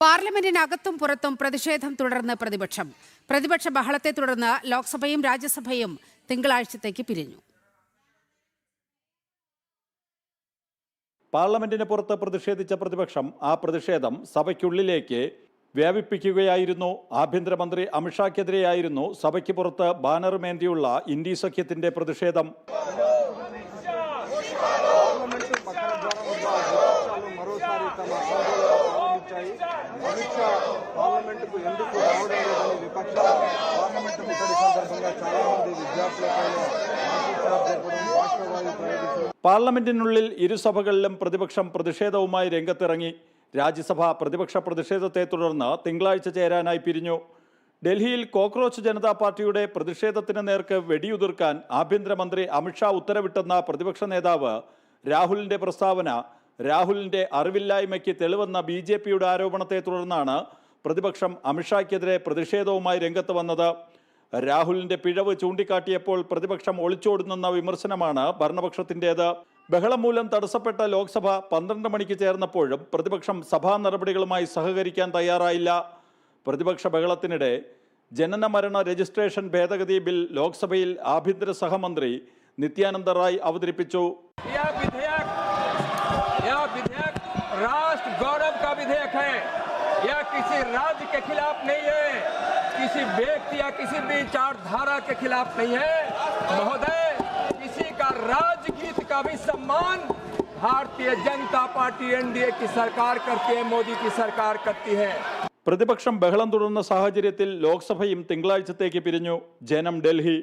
പാർലമെന്റിനകത്തും പുറത്തും പ്രതിഷേധം തുടർന്ന് പ്രതിപക്ഷ ബഹളത്തെ തുടർന്ന് ലോക്സഭയും രാജ്യസഭയും തിങ്കളാഴ്ചത്തേക്ക് പിരിഞ്ഞു. പാർലമെന്റിന് പുറത്ത് പ്രതിഷേധിച്ച പ്രതിപക്ഷം ആ പ്രതിഷേധം സഭയ്ക്കുള്ളിലേക്ക് വ്യാപിപ്പിക്കുകയായിരുന്നു. ആഭ്യന്തരമന്ത്രി അമിത്ഷാക്കെതിരെയായിരുന്നു സഭയ്ക്ക് പുറത്ത് ബാനറുമേന്തിയുള്ള ഇന്ത്യ സഖ്യത്തിന്റെ പ്രതിഷേധം. പാർലമെന്റിനുള്ളിൽ ഇരുസഭകളിലും പ്രതിപക്ഷം പ്രതിഷേധവുമായി രംഗത്തിറങ്ങി. രാജ്യസഭ പ്രതിപക്ഷ പ്രതിഷേധത്തെ തുടർന്ന് തിങ്കളാഴ്ച ചേരാനായി പിരിഞ്ഞു. ഡൽഹിയിൽ കോക്രോച്ച് ജനതാ പാർട്ടിയുടെ പ്രതിഷേധത്തിന് നേർക്ക് വെടിയുതിർക്കാൻ ആഭ്യന്തരമന്ത്രി അമിത്ഷാ ഉത്തരവിട്ടെന്ന പ്രതിപക്ഷ നേതാവ് രാഹുലിന്റെ പ്രസ്താവന രാഹുലിന്റെ അറിവില്ലായ്മയ്ക്ക് തെളിവെന്ന BJPയുടെ ആരോപണത്തെ തുടർന്നാണ് പ്രതിപക്ഷം അമിത്ഷായ്ക്കെതിരെ പ്രതിഷേധവുമായി രംഗത്ത് വന്നത്. രാഹുലിന്റെ പിഴവ് ചൂണ്ടിക്കാട്ടിയപ്പോൾ പ്രതിപക്ഷം ഒളിച്ചോടുന്നെന്ന വിമർശനമാണ് ഭരണപക്ഷത്തിൻ്റേത്. ബഹളം മൂലം തടസ്സപ്പെട്ട ലോക്സഭ 12 മണിക്ക് ചേർന്നപ്പോഴും പ്രതിപക്ഷം സഭാ നടപടികളുമായി സഹകരിക്കാൻ തയ്യാറായില്ല. പ്രതിപക്ഷ ബഹളത്തിനിടെ ജനന മരണ രജിസ്ട്രേഷൻ ഭേദഗതി ബിൽ ലോക്സഭയിൽ ആഭ്യന്തര സഹമന്ത്രി നിത്യാനന്ദ റായ് അവതരിപ്പിച്ചു. राष्ट्र गौरव का विधेयक है, यह किसी राज्य के खिलाफ नहीं है, किसी व्यक्ति या किसी विचारधारा के खिलाफ नहीं है महोदय। किसी का राजगीत का भी सम्मान भारतीय जनता पार्टी NDA की सरकार करती है, मोदी की सरकार करती है. പ്രതിപക്ഷം ബഹളം തുടർന്ന സാഹചര്യത്തിൽ ലോക്സഭയും തിങ്കളാഴ്ചത്തേക്ക് പിരിഞ്ഞു. ജനം ഡൽഹി.